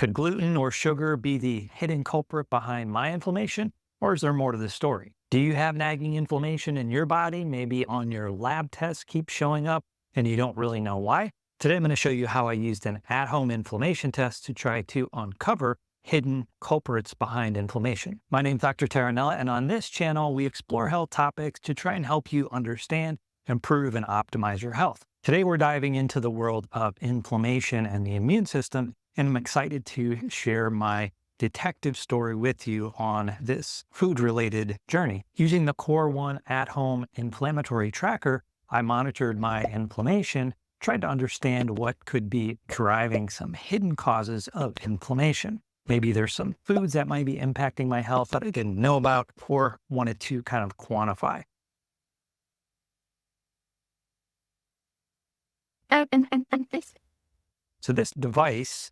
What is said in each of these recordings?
Could gluten or sugar be the hidden culprit behind my inflammation, or is there more to the story? Do you have nagging inflammation in your body? Maybe on your lab tests keep showing up and you don't really know why? Today I'm going to show you how I used an at-home inflammation test to try to uncover hidden culprits behind inflammation. My name's Dr. Taranella, and on this channel, we explore health topics to try and help you understand, improve, and optimize your health. Today, we're diving into the world of inflammation and the immune system, and I'm excited to share my detective story with you on this food-related journey. Using the Core 1 at-home inflammatory tracker, I monitored my inflammation, tried to understand what could be driving some hidden causes of inflammation. Maybe there's some foods that might be impacting my health that I didn't know about or wanted to kind of quantify. So this device,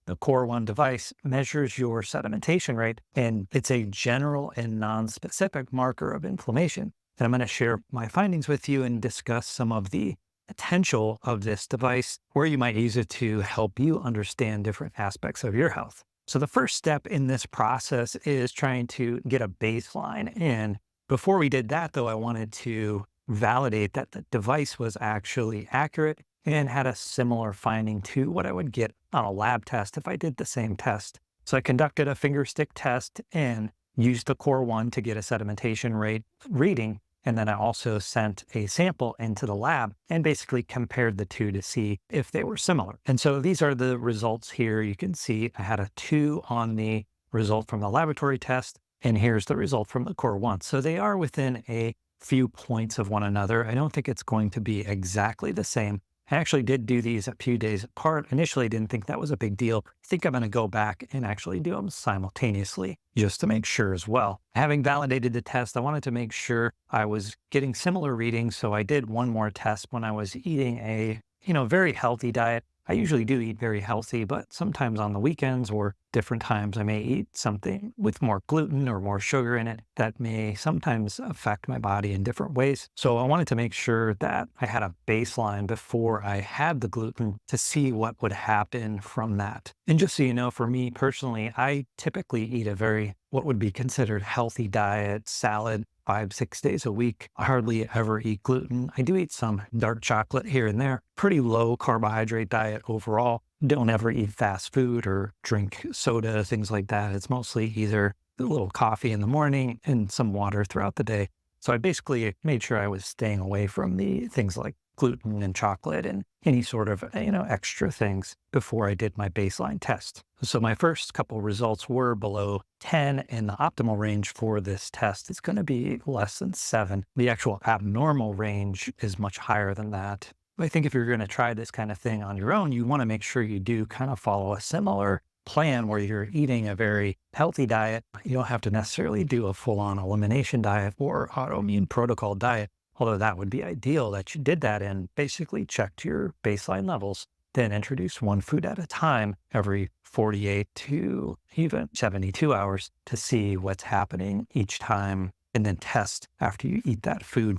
the Core 1 device, measures your sedimentation rate, and it's a general and non-specific marker of inflammation. And I'm going to share my findings with you and discuss some of the potential of this device, where you might use it to help you understand different aspects of your health. So the first step in this process is trying to get a baseline. And before we did that, though, I wanted to validate that the device was actually accurate and had a similar finding to what I would get on a lab test if I did the same test. So I conducted a finger stick test and used the Core 1 to get a sedimentation rate reading. And then I also sent a sample into the lab and basically compared the two to see if they were similar. And so these are the results here. You can see I had a 2 on the result from the laboratory test, and here's the result from the Core 1. So they are within a few points of one another. I don't think it's going to be exactly the same. I actually did do these a few days apart. Initially, didn't think that was a big deal. I think I'm going to go back and actually do them simultaneously just to make sure as well. Having validated the test, I wanted to make sure I was getting similar readings. So I did one more test when I was eating a, very healthy diet. I usually do eat very healthy, but sometimes on the weekends or different times, I may eat something with more gluten or more sugar in it that may sometimes affect my body in different ways. So I wanted to make sure that I had a baseline before I had the gluten to see what would happen from that. And just so you know, for me personally, I typically eat a very, what would be considered healthy diet, salad, 5-6 days a week. I hardly ever eat gluten. I do eat some dark chocolate here and there. Pretty low carbohydrate diet overall. Don't ever eat fast food or drink soda, things like that. It's mostly either a little coffee in the morning and some water throughout the day. So I basically made sure I was staying away from the things like gluten and chocolate and any sort of, extra things before I did my baseline test. So my first couple results were below 10, and the optimal range for this test is going to be less than 7. The actual abnormal range is much higher than that. I think if you're going to try this kind of thing on your own, you want to make sure you do kind of follow a similar plan where you're eating a very healthy diet. You don't have to necessarily do a full-on elimination diet or autoimmune protocol diet, although that would be ideal that you did that and basically checked your baseline levels, then introduce one food at a time every 48 to even 72 hours to see what's happening each time, and then test after you eat that food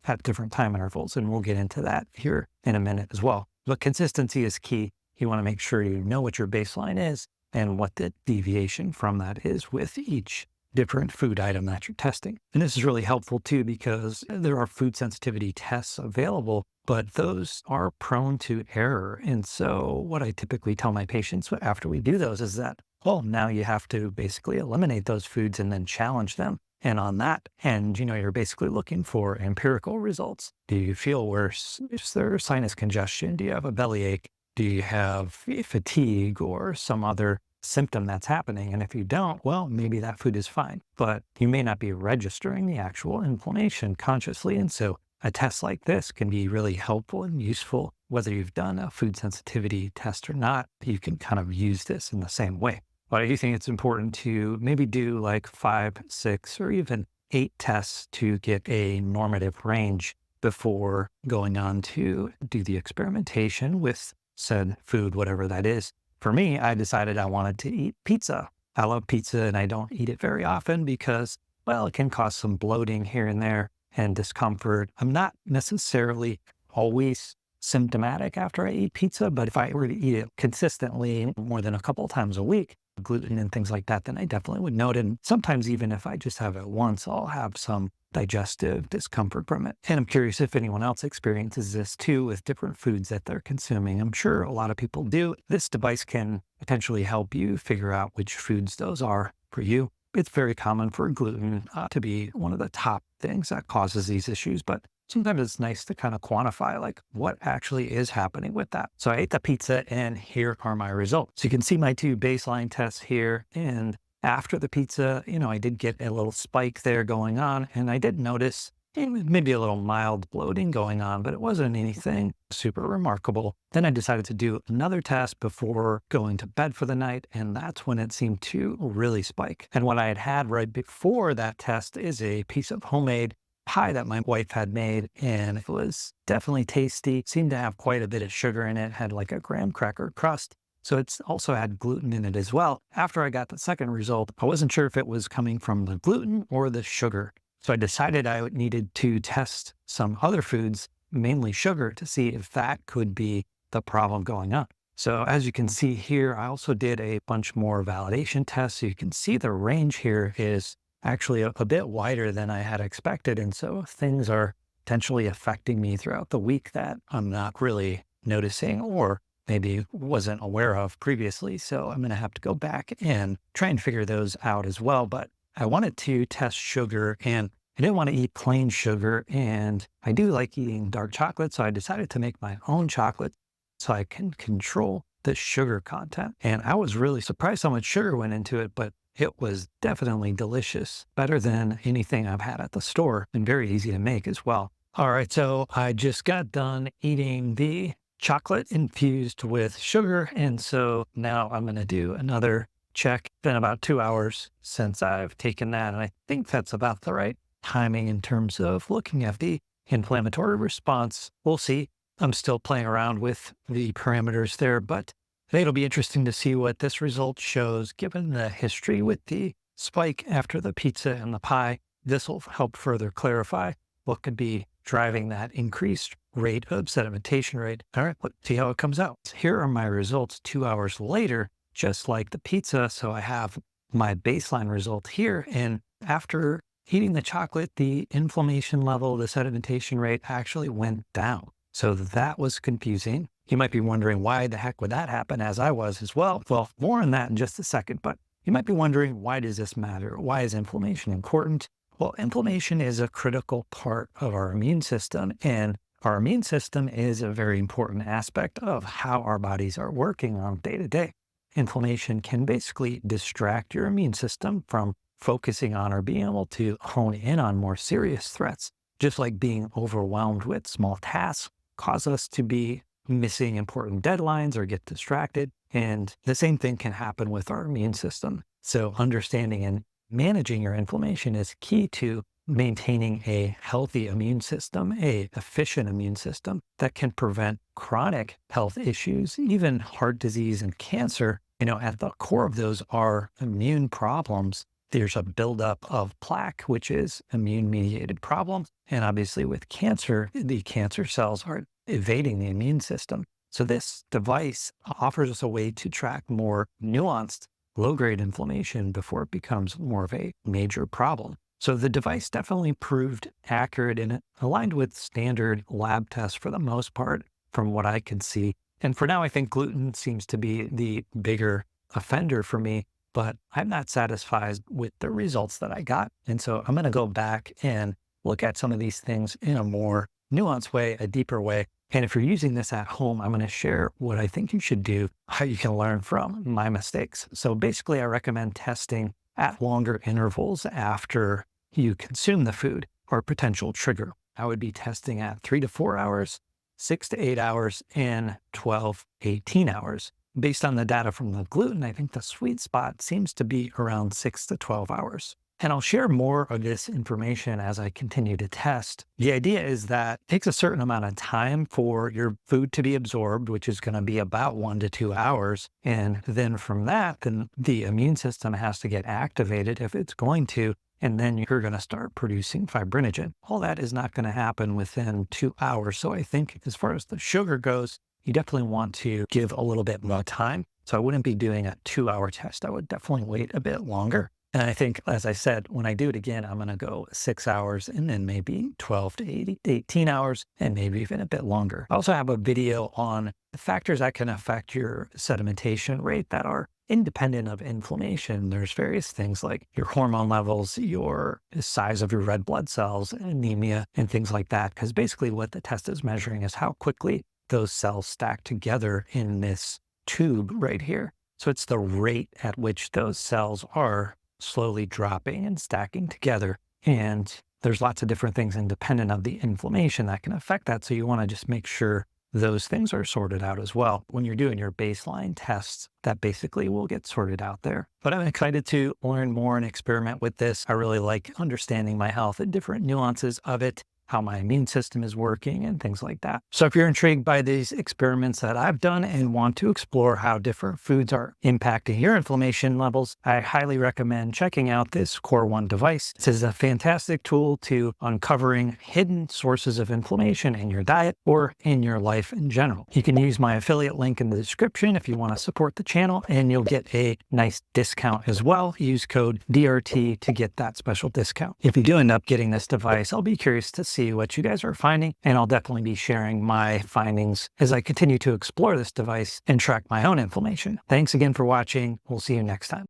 at different time intervals. And we'll get into that here in a minute as well. But consistency is key. You want to make sure you know what your baseline is and what the deviation from that is with each different food item that you're testing. And this is really helpful too, because there are food sensitivity tests available, but those are prone to error. And so what I typically tell my patients after we do those is that, well, now you have to basically eliminate those foods and then challenge them. And on that end, you're basically looking for empirical results. Do you feel worse? Is there sinus congestion? Do you have a bellyache? Do you have fatigue or some other symptom that's happening? And if you don't, well, maybe that food is fine, but you may not be registering the actual inflammation consciously. And so a test like this can be really helpful and useful, whether you've done a food sensitivity test or not. You can kind of use this in the same way. But I do think it's important to maybe do like 5, 6, or even 8 tests to get a normative range before going on to do the experimentation with said food, whatever that is. For me, I decided I wanted to eat pizza. I love pizza and I don't eat it very often because, well, it can cause some bloating here and there and discomfort. I'm not necessarily always symptomatic after I eat pizza, but if I were to eat it consistently more than a couple of times a week, gluten and things like that, then I definitely would note it. And sometimes even if I just have it once, I'll have some digestive discomfort from it. And I'm curious if anyone else experiences this too with different foods that they're consuming. I'm sure a lot of people do. This device can potentially help you figure out which foods those are for you. It's very common for gluten to be one of the top things that causes these issues, but sometimes it's nice to kind of quantify like what actually is happening with that. So I ate the pizza and here are my results. So you can see my two baseline tests here. And after the pizza, I did get a little spike there going on. And I did notice maybe a little mild bloating going on, but it wasn't anything super remarkable. Then I decided to do another test before going to bed for the night, and that's when it seemed to really spike. And what I had had right before that test is a piece of homemade pie that my wife had made, and it was definitely tasty. Seemed to have quite a bit of sugar in it, had like a graham cracker crust. So it's also had gluten in it as well. After I got the second result, I wasn't sure if it was coming from the gluten or the sugar. So I decided I needed to test some other foods, mainly sugar, to see if that could be the problem going on. So as you can see here, I also did a bunch more validation tests. So you can see the range here is actually a bit wider than I had expected. And so things are potentially affecting me throughout the week that I'm not really noticing or maybe wasn't aware of previously. So I'm going to have to go back and try and figure those out as well. But I wanted to test sugar and I didn't want to eat plain sugar. And I do like eating dark chocolate. So I decided to make my own chocolate so I can control the sugar content. And I was really surprised how much sugar went into it, but it was definitely delicious, better than anything I've had at the store and very easy to make as well. All right, so I just got done eating the chocolate infused with sugar. And so now I'm going to do another check. It's been about 2 hours since I've taken that. And I think that's about the right timing in terms of looking at the inflammatory response. We'll see. I'm still playing around with the parameters there, but I think it'll be interesting to see what this result shows given the history with the spike after the pizza and the pie. This will help further clarify what could be driving that increased rate of sedimentation rate. All right, let's see how it comes out. Here are my results 2 hours later, just like the pizza. So I have my baseline result here. And after eating the chocolate, the inflammation level, the sedimentation rate actually went down. So that was confusing. You might be wondering why the heck would that happen, as I was as well. Well, more on that in just a second, but you might be wondering, why does this matter? Why is inflammation important? Well, inflammation is a critical part of our immune system, and our immune system is a very important aspect of how our bodies are working on day to day. Inflammation can basically distract your immune system from focusing on or being able to hone in on more serious threats, just like being overwhelmed with small tasks cause us to be missing important deadlines or get distracted. And the same thing can happen with our immune system. So understanding and managing your inflammation is key to maintaining a healthy immune system, a efficient immune system that can prevent chronic health issues, even heart disease and cancer. At the core of those are immune problems. There's a buildup of plaque, which is immune-mediated problems. And obviously with cancer, the cancer cells are evading the immune system. So this device offers us a way to track more nuanced, low-grade inflammation before it becomes more of a major problem. So the device definitely proved accurate and it aligned with standard lab tests for the most part, from what I could see. And for now, I think gluten seems to be the bigger offender for me, but I'm not satisfied with the results that I got. And so I'm going to go back and look at some of these things in a more nuanced way, a deeper way. And if you're using this at home, I'm going to share what I think you should do, how you can learn from my mistakes. So basically, I recommend testing at longer intervals after you consume the food or potential trigger. I would be testing at 3 to 4 hours, 6 to 8 hours, and 12, 18 hours. Based on the data from the gluten, I think the sweet spot seems to be around 6 to 12 hours. And I'll share more of this information as I continue to test. The idea is that it takes a certain amount of time for your food to be absorbed, which is going to be about 1 to 2 hours. And then from that, then the immune system has to get activated if it's going to. and then you're going to start producing fibrinogen. All that is not going to happen within 2 hours. So I think as far as the sugar goes, you definitely want to give a little bit more time. So I wouldn't be doing a 2-hour test. I would definitely wait a bit longer. And I think, as I said, when I do it again, I'm going to go 6 hours and then maybe 12 to 18 hours and maybe even a bit longer. I also have a video on the factors that can affect your sedimentation rate that are independent of inflammation. There's various things like your hormone levels, your size of your red blood cells, anemia, and things like that. Because basically what the test is measuring is how quickly those cells stack together in this tube right here. So it's the rate at which those cells are slowly dropping and stacking together. And there's lots of different things independent of the inflammation that can affect that. So you want to just make sure those things are sorted out as well. When you're doing your baseline tests, that basically will get sorted out there. But I'm excited to learn more and experiment with this. I really like understanding my health and different nuances of it, how my immune system is working and things like that. So if you're intrigued by these experiments that I've done and want to explore how different foods are impacting your inflammation levels, I highly recommend checking out this Core One device. This is a fantastic tool to uncovering hidden sources of inflammation in your diet or in your life in general. You can use my affiliate link in the description if you want to support the channel, and you'll get a nice discount as well. Use code DRT to get that special discount. If you do end up getting this device, I'll be curious to see what you guys are finding, and I'll definitely be sharing my findings as I continue to explore this device and track my own inflammation. Thanks again for watching. We'll see you next time.